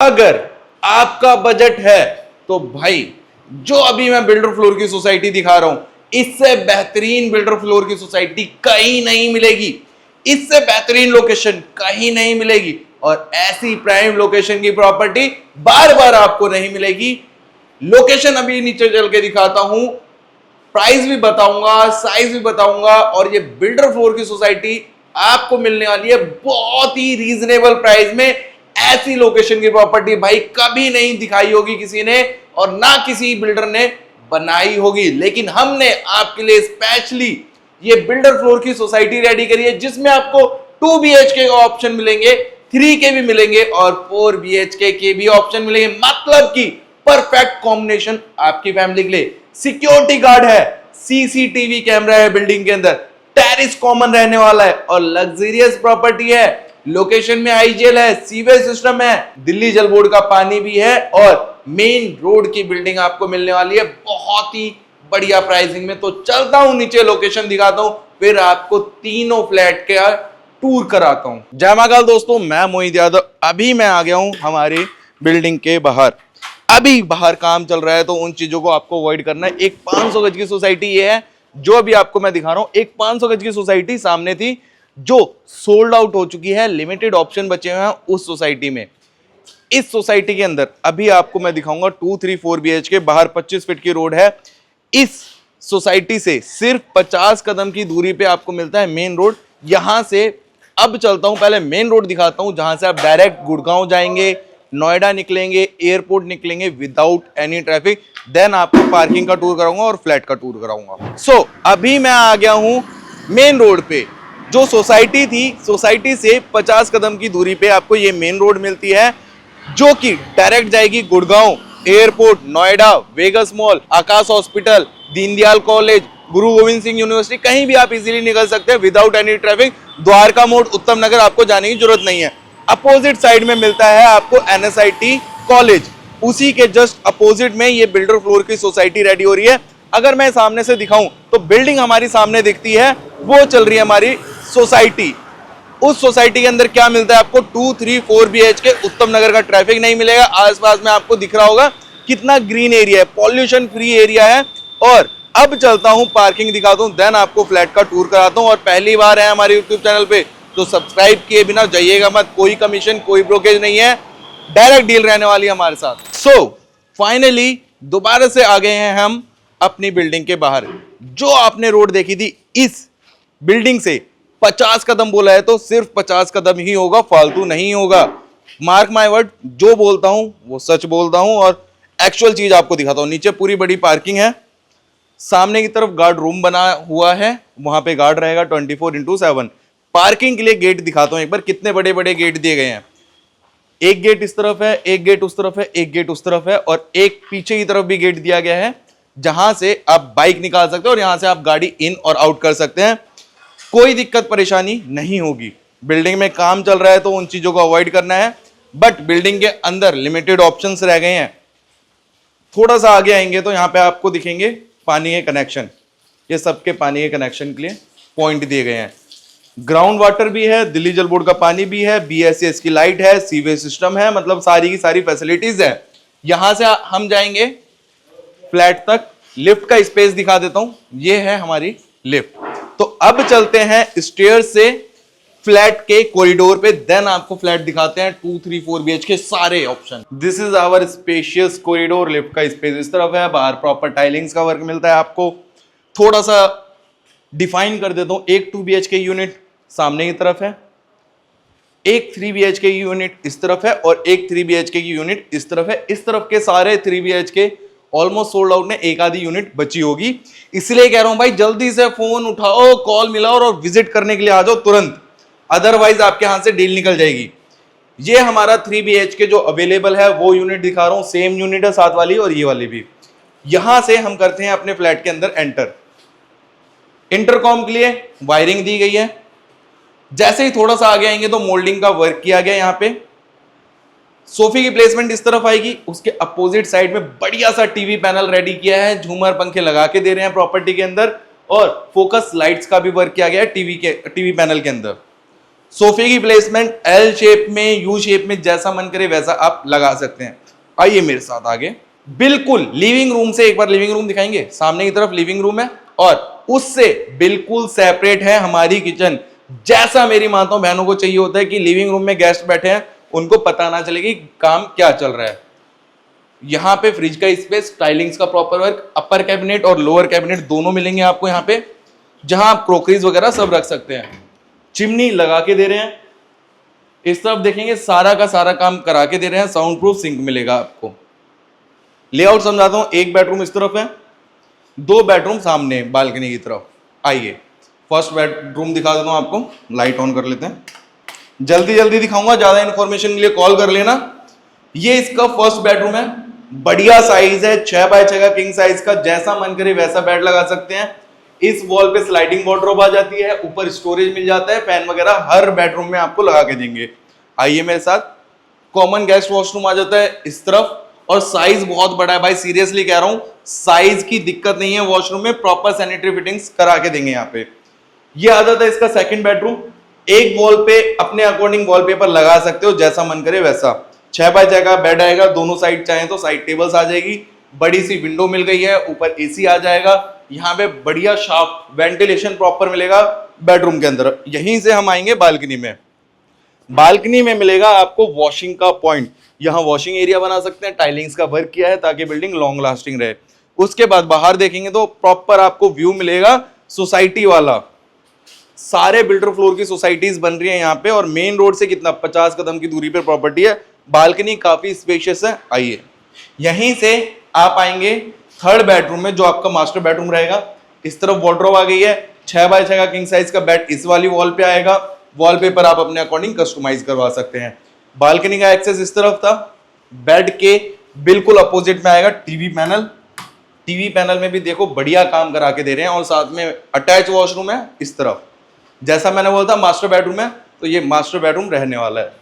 अगर आपका बजट है तो भाई जो अभी मैं बिल्डर फ्लोर की सोसाइटी दिखा रहा हूं, इससे बेहतरीन बिल्डर फ्लोर की सोसाइटी कहीं नहीं मिलेगी, इससे बेहतरीन लोकेशन कहीं नहीं मिलेगी, और ऐसी प्राइम लोकेशन की प्रॉपर्टी बार बार आपको नहीं मिलेगी। लोकेशन अभी नीचे चल के दिखाता हूं, प्राइस भी बताऊंगा, साइज भी बताऊंगा, और ये बिल्डर फ्लोर की सोसाइटी आपको मिलने वाली है बहुत ही रीजनेबल प्राइस में। ऐसी लोकेशन की प्रॉपर्टी भाई कभी नहीं दिखाई होगी किसी ने, और ना किसी बिल्डर ने बनाई होगी, लेकिन हमने आपके लिए स्पेशली ये बिल्डर फ्लोर की सोसाइटी रेडी करी है, जिसमें आपको 2 BHK का ऑप्शन मिलेंगे, 3 के भी मिलेंगे और 4 BHK के भी ऑप्शन मिलेंगे। मतलब कि परफेक्ट कॉम्बिनेशन आपकी फैमिली के लिए। सिक्योरिटी गार्ड है, CCTV कैमरा है बिल्डिंग के अंदर, टेरिस कॉमन रहने वाला है और लग्जरियस प्रॉपर्टी है। लोकेशन में IGL है, सीवेज सिस्टम है, दिल्ली जल बोर्ड का पानी भी है, और मेन रोड की बिल्डिंग आपको मिलने वाली है बहुत ही बढ़िया प्राइसिंग में। तो चलता हूं नीचे, लोकेशन दिखाता हूं, फिर आपको तीनों फ्लैट का टूर कराता हूं। जय महाकाल दोस्तों, मैं मोहित यादव। अभी मैं आ गया हूं हमारी बिल्डिंग के बाहर। अभी बाहर काम चल रहा है तो उन चीजों को आपको अवॉइड करना है। एक 500 गज की सोसाइटी ये है जो अभी आपको मैं दिखा रहा हूं। एक 500 गज की सोसाइटी सामने थी जो सोल्ड आउट हो चुकी है, लिमिटेड ऑप्शन बचे हुए हैं उस सोसाइटी में। इस सोसाइटी के अंदर अभी आपको मैं दिखाऊंगा 2, 3, 4 BHK, बाहर 25 फीट की रोड है। इस सोसाइटी से सिर्फ 50 कदम की दूरी पे आपको मिलता है मेन रोड। यहां से अब चलता हूं, पहले मेन रोड दिखाता हूं, जहां से आप डायरेक्ट गुड़गांव जाएंगे, नोएडा निकलेंगे, एयरपोर्ट निकलेंगे विदाउट एनी ट्रैफिक। देन आपको पार्किंग का टूर कराऊंगा और फ्लैट का टूर कराऊंगा। सो अभी मैं आ गया हूं मेन रोड पे। जो सोसाइटी थी, सोसाइटी से 50 कदम की दूरी पे आपको ये मेन रोड मिलती है, जो कि डायरेक्ट जाएगी Gurgaon, airport, Noida, Vegas mall, Aakash hospital, Deendayal college, Guru Gobind Singh university, कहीं भी आप इजीली निकल सकते हैं विदाउट एनी ट्रैफिक। द्वारका मोड़, उत्तम नगर आपको जाने की जरूरत नहीं है। अपोजिट साइड में मिलता है आपको NSIT कॉलेज, उसी के जस्ट अपोजिट में ये बिल्डर फ्लोर की सोसाइटी रेडी हो रही है। अगर मैं सामने से दिखाऊं तो बिल्डिंग हमारी सामने दिखती है, वो चल रही है हमारी सोसाइटी। उस सोसाइटी के अंदर क्या मिलता है आपको? 2, 3, 4 BHK, उत्तम नगर का ट्रैफिक नहीं मिलेगा। आसपास में आपको दिख रहा होगा कितना ग्रीन एरिया है, पॉल्यूशन फ्री एरिया है। और अब चलता हूं, पार्किंग दिखाता हूं, देन आपको फ्लैट का टूर कराता हूं। और पहली बार है हमारे यूट्यूब चैनल पे तो सब्सक्राइब किए बिना जाइएगा मत। कोई कमीशन, कोई ब्रोकेज नहीं है, डायरेक्ट डील रहने वाली है हमारे साथ। सो फाइनली दोबारा से आ गए हैं हम अपनी बिल्डिंग के बाहर। जो आपने रोड देखी थी, इस बिल्डिंग से 50 कदम बोला है तो सिर्फ 50 कदम ही होगा, फालतू नहीं होगा। मार्क माय वर्ड, जो बोलता हूं वो सच बोलता हूं और एक्चुअल चीज आपको दिखाता हूं। नीचे पूरी बड़ी पार्किंग है, सामने की तरफ गार्ड रूम बना हुआ है, वहां पे गार्ड रहेगा 24/7। पार्किंग के लिए गेट दिखाता हूं एक बार, कितने बड़े बड़े गेट दिए गए हैं। एक गेट इस तरफ है, एक गेट उस तरफ है, एक गेट उस तरफ है, और एक पीछे की तरफ भी गेट दिया गया है, जहां से आप बाइक निकाल सकते हो और यहां से आप गाड़ी इन और आउट कर सकते हैं। कोई दिक्कत परेशानी नहीं होगी। बिल्डिंग में काम चल रहा है तो उन चीजों को अवॉइड करना है, बट बिल्डिंग के अंदर लिमिटेड ऑप्शंस रह गए हैं। थोड़ा सा आगे आएंगे तो यहां पे आपको दिखेंगे पानी के कनेक्शन। ये सबके पानी के कनेक्शन के लिए पॉइंट दिए गए हैं। ग्राउंड वाटर भी है, दिल्ली जल बोर्ड का पानी भी है, BSES की लाइट है, सीवेज सिस्टम है, मतलब सारी की सारी फैसिलिटीज है। यहां से हम जाएंगे फ्लैट तक। लिफ्ट का स्पेस दिखा देता हूं, ये है हमारी लिफ्ट। तो अब चलते हैं स्टेयर से फ्लैट के कॉरिडोर पे, देन आपको फ्लैट दिखाते हैं 2, 3, 4 BHK सारे option. This is our spacious corridor. Lift का स्पेस इस तरफ है, बाहर प्रॉपर टाइलिंग्स का वर्क मिलता है आपको। थोड़ा सा डिफाइन कर देता हूं, एक 2 BHK यूनिट सामने की तरफ है, एक 3 BHK की यूनिट इस तरफ है, और एक 3 BHK की यूनिट इस तरफ है। इस तरफ के सारे 3 BHK ऑलमोस्ट सोल्ड आउट ने, एक आधी यूनिट बची होगी। इसलिए कह रहा हूं भाई, जल्दी से फोन उठाओ, कॉल मिलाओ और विजिट करने के लिए आ जाओ तुरंत, अदरवाइज आपके हाथ से डील निकल जाएगी। ये हमारा 3 BHK जो अवेलेबल है वो यूनिट दिखा रहा हूं, सेम यूनिट है साथ वाली और ये वाली भी। यहां से हम करते हैं अपने फ्लैट के अंदर एंटर। इंटरकॉम के लिए वायरिंग दी गई है। जैसे ही थोड़ा सा आगे आएंगे तो मोल्डिंग का वर्क किया गया। यहां पे सोफे की प्लेसमेंट इस तरफ आएगी, उसके अपोजिट साइड में बढ़िया सा टीवी पैनल रेडी किया है, झूमर पंखे लगा के दे रहे हैं प्रॉपर्टी के अंदर, और फोकस लाइट्स का भी वर्क किया गया है टीवी पैनल के अंदर। सोफे की प्लेसमेंट एल शेप में, यू शेप में, जैसा मन करे वैसा आप लगा सकते हैं। आइए मेरे साथ आगे। बिल्कुल लिविंग रूम से, एक बार लिविंग रूम दिखाएंगे। सामने की तरफ लिविंग रूम है और उससे बिल्कुल सेपरेट है हमारी किचन। जैसा मेरी माताओं बहनों को चाहिए होता है कि लिविंग रूम में गेस्ट बैठे हैं, उनको पता ना चले कि काम क्या चल रहा है। यहाँ पे फ्रिज का स्पेस, टाइलिंग्स का प्रॉपर वर्क, अपर कैबिनेट और लोअर कैबिनेट दोनों मिलेंगे आपको यहाँ पे, जहां आप क्रोकरीज वगैरह सब रख सकते हैं। चिमनी लगा के दे रहे हैं। इस तरफ देखेंगे सारा का सारा काम करा के दे रहे हैं। साउंड प्रूफ सिंक मिलेगा आपको। लेआउट समझाता हूं। एक बेडरूम इस तरफ है, दो बेडरूम सामने बालकनी की तरफ। आइए फर्स्ट बेडरूम दिखा देता हूं आपको। लाइट ऑन कर लेते हैं, जल्दी जल्दी दिखाऊंगा, ज्यादा इंफॉर्मेशन के लिए कॉल कर लेना। ये इसका फर्स्ट बेडरूम है, बढ़िया साइज है, 6 बाय 6 का किंग साइज का। जैसा मन करे वैसा बेड लगा सकते हैं। इस वॉल पे स्लाइडिंग वार्डरोब आ जाती है, ऊपर स्टोरेज मिल जाता है, फैन वगैरह हर बेडरूम में आपको लगा के देंगे। आइए मेरे साथ। कॉमन गेस्ट वॉशरूम आ जाता है इस तरफ, और साइज बहुत बड़ा है भाई, सीरियसली कह रहा हूं, साइज की दिक्कत नहीं है वॉशरूम में, प्रॉपर सैनिटरी फिटिंग्स करा के देंगे यहाँ पे। ये आ जाता है इसका सेकंड बेडरूम। एक वॉल पे अपने अकॉर्डिंग वॉलपेपर लगा सकते हो, जैसा मन करे वैसा। 6 बाय 6 का बेड आएगा, दोनों साइड चाहे तो साइड टेबल्स आ जाएगी, बड़ी सी विंडो मिल गई है, ऊपर एसी आ जाएगा। यहाँ पे बढ़िया शार्प वेंटिलेशन प्रॉपर मिलेगा बेडरूम के अंदर। यहीं से हम आएंगे बालकनी में। बालकनी में मिलेगा आपको वॉशिंग का पॉइंट। यहाँ वॉशिंग एरिया बना सकते हैं, टाइलिंग्स का वर्क किया है ताकि बिल्डिंग लॉन्ग लास्टिंग रहे। उसके बाद बाहर देखेंगे तो प्रॉपर आपको व्यू मिलेगा सोसाइटी वाला। सारे बिल्डर फ्लोर की सोसाइटीज बन रही है यहाँ पे, और मेन रोड से कितना 50 कदम की दूरी पर प्रॉपर्टी है। बालकनी काफी स्पेशियस है। आइए यहीं से आप आएंगे थर्ड बेडरूम में, जो आपका मास्टर बेडरूम रहेगा। इस तरफ वार्डरोब आ गई है, 6 बाय 6 का किंग साइज का बेड इस वाली वॉल पे आएगा। वॉलपेपर आप अपने अकॉर्डिंग कस्टमाइज करवा सकते हैं। बालकनी का एक्सेस इस तरफ था। बेड के बिल्कुल अपोजिट में आएगा टीवी पैनल। टीवी पैनल में भी देखो बढ़िया काम करा के दे रहे हैं, और साथ में अटैच वॉशरूम है इस तरफ। जैसा मैंने बोला था मास्टर बेडरूम है, तो ये मास्टर बेडरूम रहने वाला है।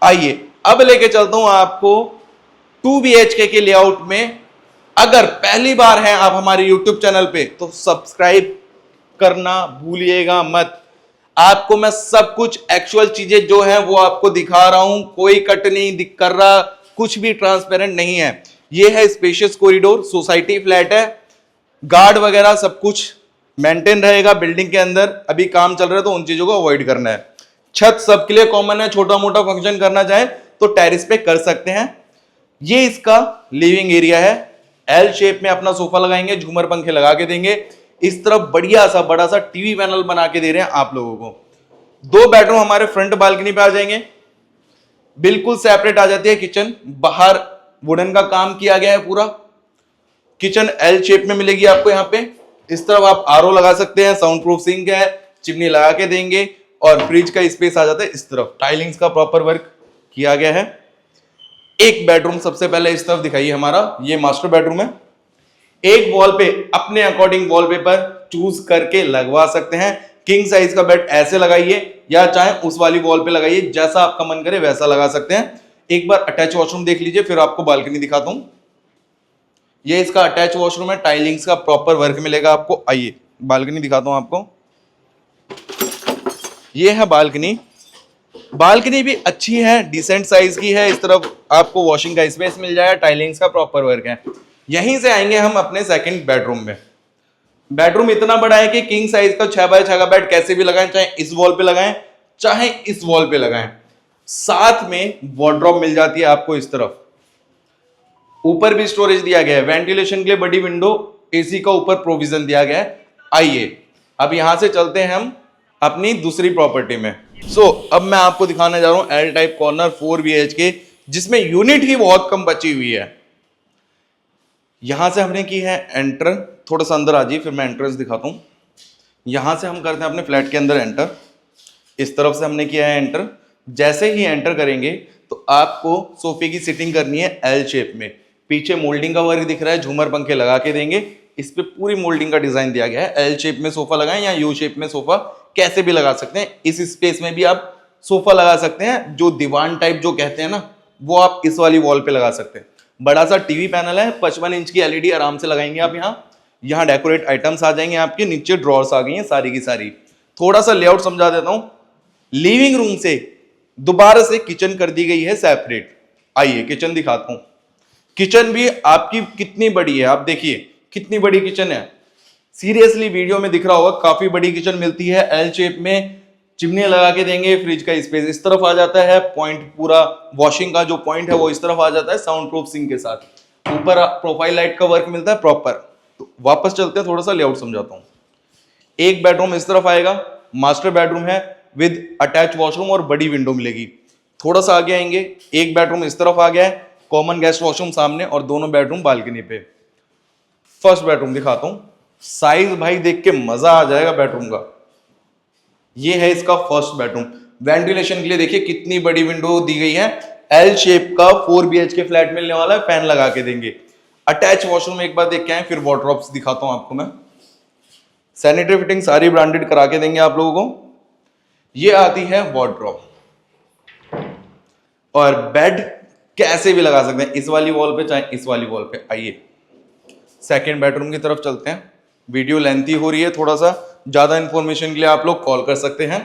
आइए अब लेके चलता हूं आपको 2 BHK के लेआउट में। अगर पहली बार हैं आप हमारे YouTube चैनल पे तो सब्सक्राइब करना भूलिएगा मत। आपको मैं सब कुछ एक्चुअल चीजें जो हैं वो आपको दिखा रहा हूं, कोई कट नहीं कर रहा, कुछ भी ट्रांसपेरेंट नहीं है। ये है स्पेशियस कॉरिडोर, सोसाइटी फ्लैट है, गार्ड वगैरह सब कुछ मेंटेन रहेगा बिल्डिंग के अंदर। अभी काम चल रहा है तो उन चीजों को अवॉइड करना है। छत सबके लिए कॉमन है, छोटा मोटा फंक्शन करना चाहे तो टेरिस पे कर सकते हैं। ये इसका लिविंग एरिया है। एल शेप में अपना सोफा लगाएंगे, झूमर पंखे लगा के देंगे। इस तरफ बढ़िया सा बड़ा सा टीवी पैनल बना के दे रहे हैं आप लोगों को। 2 बेडरूम हमारे फ्रंट बालकनी पे आ जाएंगे, बिल्कुल सेपरेट आ जाती है किचन। बाहर वुडन का काम किया गया है पूरा। किचन एल शेप में मिलेगी आपको यहाँ पे। इस तरफ आप आरओ लगा सकते हैं, साउंड प्रूफ सिंक है, चिमनी लगा के देंगे, और फ्रिज का स्पेस आ जाता है इस तरफ। टाइलिंग्स का प्रॉपर वर्क किया गया है। एक बेडरूम सबसे पहले इस तरफ दिखाइए हमारा, ये मास्टर बेडरूम है। एक वॉल पे अपने अकॉर्डिंग वॉलपेपर चूज करके लगवा सकते हैं। किंग साइज का बेड ऐसे लगाइए या चाहे उस वाली वॉल पे लगाइए, जैसा आपका मन करे वैसा लगा सकते हैं। एक बार अटैच वॉशरूम देख लीजिए, फिर आपको बालकनी दिखाता हूं। ये इसका अटैच वॉशरूम है, टाइलिंग्स का प्रॉपर वर्क मिलेगा आपको। आइए बालकनी दिखाता हूं आपको। ये है बालकनी। बालकनी भी अच्छी है, डिसेंट साइज की है। इस तरफ आपको वॉशिंग का स्पेस मिल जाएगा, टाइलिंग्स का प्रॉपर वर्क है। यहीं से आएंगे हम अपने सेकंड बेडरूम में। बेडरूम इतना बड़ा है कि किंग साइज का 6 बाय 6 का बेड कैसे भी लगाएं, चाहे इस वॉल पे लगाएं चाहे इस वॉल पे लगाएं। साथ में वार्डरोब मिल जाती है आपको इस तरफ। ऊपर भी स्टोरेज दिया गया है, वेंटिलेशन के लिए बड़ी विंडो, एसी का ऊपर प्रोविजन दिया गया है। आइए अब यहां से चलते हैं हम अपनी दूसरी प्रॉपर्टी में। अब मैं आपको दिखाने जा रहा हूं एल टाइप कॉर्नर 4 BHK, जिसमें यूनिट ही बहुत कम बची हुई है। यहां से हमने की है एंटर। थोड़ा सा अंदर आ जाइए, फिर मैं एंट्रेंस दिखाता हूं। यहां से हम करते हैं अपने फ्लैट के अंदर एंटर। इस तरफ से हमने किया है एंटर। जैसे ही एंटर करेंगे तो आपको सोफे की सिटिंग करनी है एल शेप में। पीछे मोल्डिंग का वर्क दिख रहा है, झूमर पंखे लगा के देंगे। इस पे पूरी मोल्डिंग का डिजाइन दिया गया है। एल शेप में सोफा लगाएं या यू शेप में सोफा कैसे भी लगा सकते हैं। इस स्पेस में भी आप सोफा लगा सकते हैं, जो दीवान टाइप जो कहते हैं ना, वो आप इस वाली वॉल पे लगा सकते हैं। बड़ा सा टीवी पैनल है, 55 इंच की एलईडी आराम से लगाएंगे आप। यहाँ डेकोरेट आइटम्स आ जाएंगे आपके। नीचे ड्रॉर्स आ गई हैं सारी की सारी। थोड़ा सा लेआउट समझा देता हूँ। लिविंग रूम से दोबारा से किचन कर दी गई है सेपरेट। आइए किचन दिखाता हूं। किचन भी आपकी कितनी बड़ी है, आप देखिए कितनी बड़ी किचन है। सीरियसली वीडियो में दिख रहा होगा, काफी बड़ी किचन मिलती है। एल शेप में चिमनी लगा के देंगे, फ्रिज का स्पेस इस तरफ आ जाता है, पॉइंट पूरा वॉशिंग का जो पॉइंट है वो इस तरफ आ जाता है, साउंड प्रूफ सिंक के साथ। ऊपर प्रोफाइल लाइट का वर्क मिलता है प्रॉपर। तो वापस चलते हैं, थोड़ा सा लेआउट समझाता हूं। एक बेडरूम इस तरफ आएगा, मास्टर बेडरूम है विद अटैच वॉशरूम और बड़ी विंडो मिलेगी। थोड़ा सा आगे आएंगे, एक बेडरूम इस तरफ आ गया है, कॉमन गेस्ट वॉशरूम सामने और दोनों बेडरूम बालकनी पे। फर्स्ट बेडरूम दिखाता हूं, साइज भाई देख के मजा आ जाएगा बेडरूम का। ये है इसका फर्स्ट बेडरूम। वेंटिलेशन के लिए देखिए कितनी बड़ी विंडो दी गई है। एल शेप का 4 BHK फ्लैट मिलने वाला है, फैन लगा के देंगे। अटैच वॉशरूम एक बार देख के आए, फिर वार्डरोब्स दिखाता हूं आपको मैं। सैनिटरी फिटिंग सारी ब्रांडेड करा के देंगे आप लोगों को। ये आती है वार्डरोब, और बेड कैसे भी लगा सकते हैं, इस वाली वॉल पे चाहे इस वाली वॉल पे। आइए सेकंड बेडरूम की तरफ चलते हैं। वीडियो लेंथी हो रही है थोड़ा सा, ज्यादा इंफॉर्मेशन के लिए आप लोग कॉल कर सकते हैं।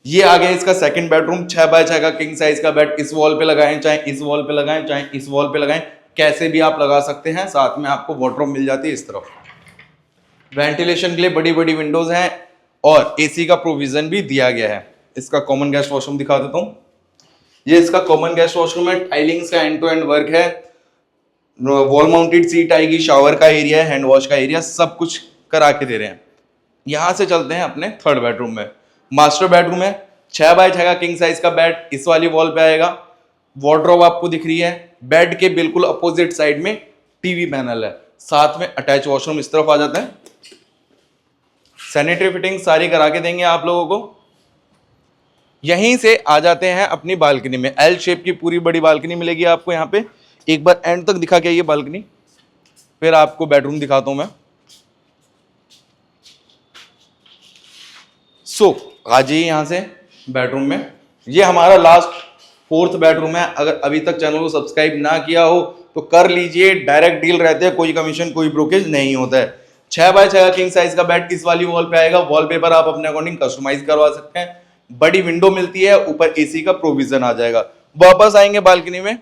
ये आ गया इसका सेकंड बेडरूम, 6 बाय 6 का किंग साइज का बेड। इस वॉल पे लगाएं, चाहे इस वॉल पे लगाएं, चाहे इस वॉल पे लगाएं, कैसे भी आप लगा सकते हैं। साथ में आपको वार्डरोब मिल जाती है इस तरफ। वेंटिलेशन के लिए बड़ी बड़ी विंडोज हैं और एसी का प्रोविजन भी दिया गया है। इसका कॉमन गेस्ट वॉशरूम दिखा देता हूं। ये इसका कॉमन गेस्ट वॉशरूम है, टाइलिंग्स का एंड टू एंड वर्क है, वॉल माउंटेड सीट आएगी, शावर का एरिया है, हैंड वॉश का एरिया, सब कुछ करा के दे रहे हैं। यहां से चलते हैं अपने थर्ड बेडरूम में। मास्टर बेडरूम है, 6 बाय 6 का किंग साइज का बेड इस वाली वॉल पे आएगा। वार्डरोब आपको दिख रही है, बेड के बिल्कुल अपोजिट साइड में टीवी पैनल है, साथ में अटैच वॉशरूम इस तरफ आ जाता है। सैनिटरी फिटिंग सारी करा के देंगे आप लोगों को। यहीं से आ जाते हैं अपनी बालकनी में। एल शेप की पूरी बड़ी बालकनी मिलेगी आपको यहाँ पे। एक बार एंड तक दिखा के आइए बालकनी, फिर आपको बेडरूम दिखाता हूं मैं। आ जाइए यहां से बेडरूम में। ये हमारा लास्ट फोर्थ बेडरूम है। अगर अभी तक चैनल को सब्सक्राइब ना किया हो तो कर लीजिए, डायरेक्ट डील रहते हैं, कोई कमीशन कोई ब्रोकेज नहीं होता है। 6 बाय 6 का किंग साइज का बेड इस वाली वॉल पे आएगा। वॉलपेपर आप अपने अकॉर्डिंग कस्टमाइज करवा सकते हैं। बड़ी विंडो मिलती है, ऊपर एसी का प्रोविजन आ जाएगा। वापस आएंगे बालकनी में,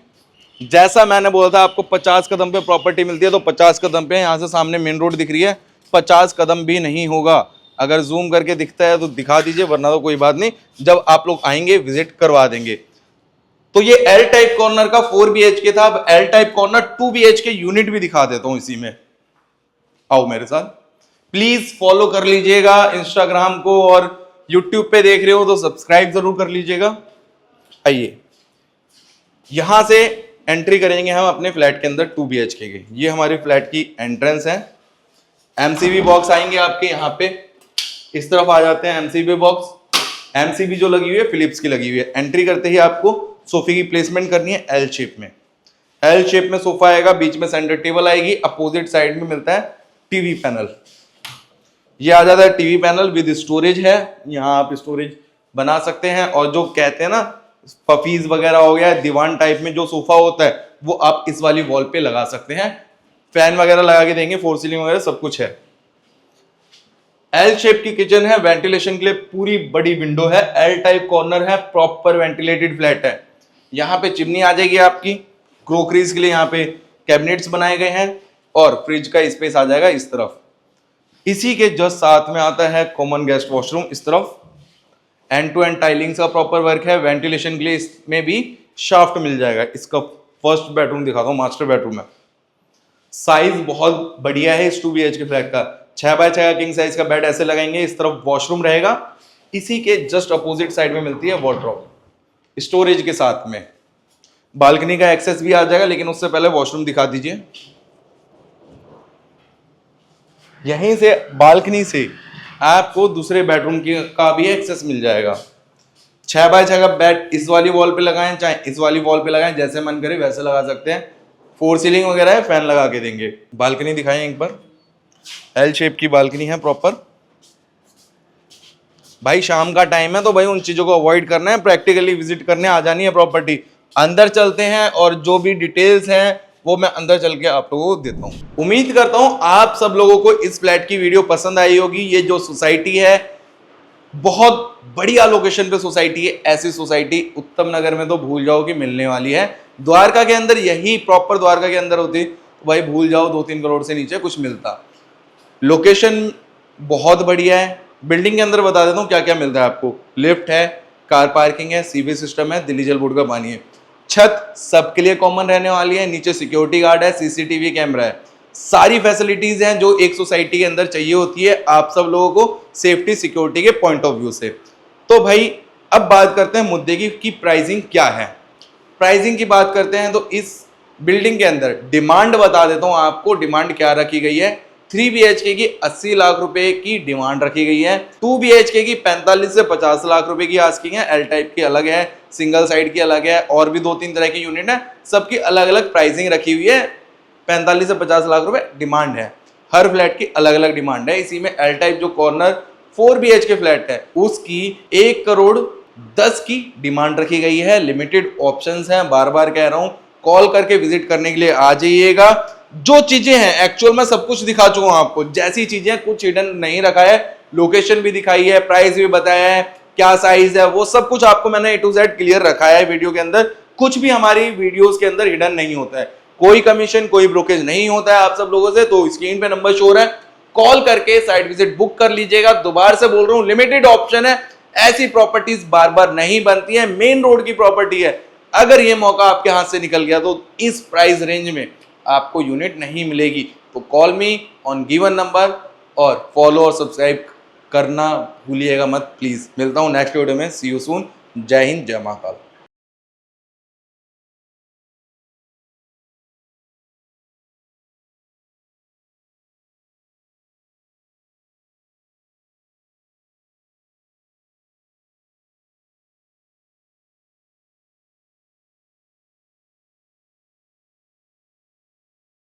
जैसा मैंने बोला था आपको 50 कदम पे प्रॉपर्टी मिलती है, तो 50 कदम पे यहाँ से सामने मेन रोड दिख रही है, 50 कदम भी नहीं होगा। अगर जूम करके दिखता है तो दिखा दीजिए, वरना तो कोई बात नहीं, जब आप लोग आएंगे विजिट करवा देंगे। तो ये एल टाइप कॉर्नर का 4 BHK था। अब L type corner 2 BHK unit भी दिखा देता हूं इसी में। आओ मेरे साथ, प्लीज फॉलो कर लीजिएगा इंस्टाग्राम को, और यूट्यूब पे देख रहे हो तो सब्सक्राइब जरूर कर लीजिएगा। आइए यहां से एंट्री करेंगे हम अपने फ्लैट के अंदर 2 BHK के। ये हमारे फ्लैट की एंट्रेंस है। MCB बॉक्स आएंगे आपके यहाँ पे, इस तरफ आ जाते हैं MCB बॉक्स। MCB जो लगी हुई है फिलिप्स की लगी हुई है। एंट्री करते ही आपको सोफे की प्लेसमेंट करनी है एल शेप में। एल शेप में सोफा आएगा, बीच में सेंटर टेबल आएगी, अपोजिट साइड में मिलता है टीवी पैनल। ये आ जाता है टीवी पैनल विद स्टोरेज है, यहाँ आप स्टोरेज बना सकते हैं। और जो कहते हैं ना पफीज वगैरह हो गया, दीवान टाइप में जो सोफा होता है वो आप इस वाली वॉल पे लगा सकते हैं। फैन वगैरह लगा के देंगे, फोर सीलिंग वगैरह सब कुछ है। एल शेप की किचन है, वेंटिलेशन के लिए पूरी बड़ी विंडो है, एल टाइप कॉर्नर है, प्रॉपर वेंटिलेटेड फ्लैट है। यहाँ पे चिमनी आ जाएगी आपकी, क्रोकरीज के लिए यहाँ पे कैबिनेट्स बनाए गए हैं, और फ्रिज का स्पेस आ जाएगा इस तरफ। इसी के जस्ट साथ में आता है कॉमन गेस्ट वॉशरूम इस तरफ। एंड टू एंड टाइलिंग का प्रॉपर वर्क है। वेंटिलेशन के लिए इसमें भी शाफ्ट मिल जाएगा। इसका फर्स्ट बेडरूम दिखाता हूँ, मास्टर बेडरूम है। साइज बहुत बढ़िया है इस 2 BHK फ्लैट का। 6 बाय 6 का किंग साइज का बेड ऐसे लगाएंगे, इस तरफ वॉशरूम रहेगा। इसी के जस्ट अपोजिट साइड में मिलती है वार्डरोब स्टोरेज के साथ में। बालकनी का एक्सेस भी आ जाएगा, लेकिन उससे पहले वॉशरूम दिखा दीजिए। यहीं से बालकनी से आपको दूसरे बेडरूम का भी एक्सेस मिल जाएगा। 6 बाय 6 का बेड इस वाली वॉल पे लगाएं, चाहे इस वाली वॉल पे लगाएं, जैसे मन करे वैसे लगा सकते हैं। फोर सीलिंग वगैरह है, फैन लगा के देंगे। बालकनी दिखाएं एक बार, एल शेप की बालकनी है प्रॉपर। भाई शाम का टाइम है तो भाई उन चीजों को अवॉइड करना है, प्रैक्टिकली विजिट करने आ जानी है प्रॉपर्टी। अंदर चलते हैं और जो भी डिटेल्स हैं वो मैं अंदर चल के आप लोगों को देता हूँ। उम्मीद करता हूँ आप सब लोगों को इस फ्लैट की वीडियो पसंद आई होगी। ये जो सोसाइटी है बहुत बढ़िया लोकेशन पे सोसाइटी है। ऐसी सोसाइटी उत्तम नगर में तो भूल जाओ कि मिलने वाली है। द्वारका के अंदर यही प्रॉपर द्वारका के अंदर होती तो भाई भूल जाओ 2-3 करोड़ से नीचे कुछ मिलता। लोकेशन बहुत बढ़िया है। बिल्डिंग के अंदर बता देता हूँ क्या क्या मिलता है आपको। लिफ्ट है, कार पार्किंग है, सीवेज सिस्टम है, दिल्ली जल बोर्ड का पानी है। छत सबके लिए कॉमन रहने वाली है। नीचे सिक्योरिटी गार्ड है, सीसीटीवी कैमरा है। सारी फैसिलिटीज हैं जो एक सोसाइटी के अंदर चाहिए होती है आप सब लोगों को सेफ्टी सिक्योरिटी के पॉइंट ऑफ व्यू से। तो भाई अब बात करते हैं मुद्दे की कि प्राइसिंग क्या है। प्राइसिंग की बात करते हैं तो इस बिल्डिंग के अंदर डिमांड बता देता हूं आपको। डिमांड क्या रखी गई है। 3 BHK की 80 लाख रुपए की डिमांड रखी गई है। 2 BHK की 45 से 50 लाख रुपए की आस्किंग है। एल टाइप की अलग है, सिंगल साइड की अलग है, और भी 2-3 तरह की यूनिट है, सबकी अलग अलग प्राइसिंग रखी हुई है। 45 से 50 लाख रुपए डिमांड है। हर फ्लैट की अलग अलग डिमांड है। इसी में एल टाइप जो कॉर्नर 4 BHK फ्लैट है उसकी 1 करोड़ 10 की डिमांड रखी गई है। लिमिटेड ऑप्शंस हैं, बार बार कह रहा हूं, कॉल करके विजिट करने के लिए आ जाइएगा। जो चीजें हैं एक्चुअल में सब कुछ दिखा चुका हूं आपको। जैसी चीजें कुछ हिडन नहीं रखा है, लोकेशन भी दिखाई है, प्राइस भी बताया है, क्या साइज है, वो सब कुछ आपको मैंने A to Z क्लियर रखा है वीडियो के अंदर। कुछ भी हमारी वीडियोस के अंदर हिडन नहीं होता है, कोई कमीशन कोई ब्रोकेज नहीं होता है आप सब लोगों से। तो स्क्रीन पे नंबर शो है, कॉल करके साइट विजिट बुक कर लीजिएगा। दोबारा से बोल रहा हूं, लिमिटेड ऑप्शन है, ऐसी प्रॉपर्टीज बार बार नहीं बनती है। मेन रोड की प्रॉपर्टी है, अगर ये मौका आपके हाथ से निकल गया तो इस प्राइस रेंज में आपको यूनिट नहीं मिलेगी। तो call me on given number और फॉलो और सब्सक्राइब करना भूलिएगा मत प्लीज। मिलता हूं नेक्स्ट वीडियो में। सी यू सून। जय हिंद, जय महाकाल।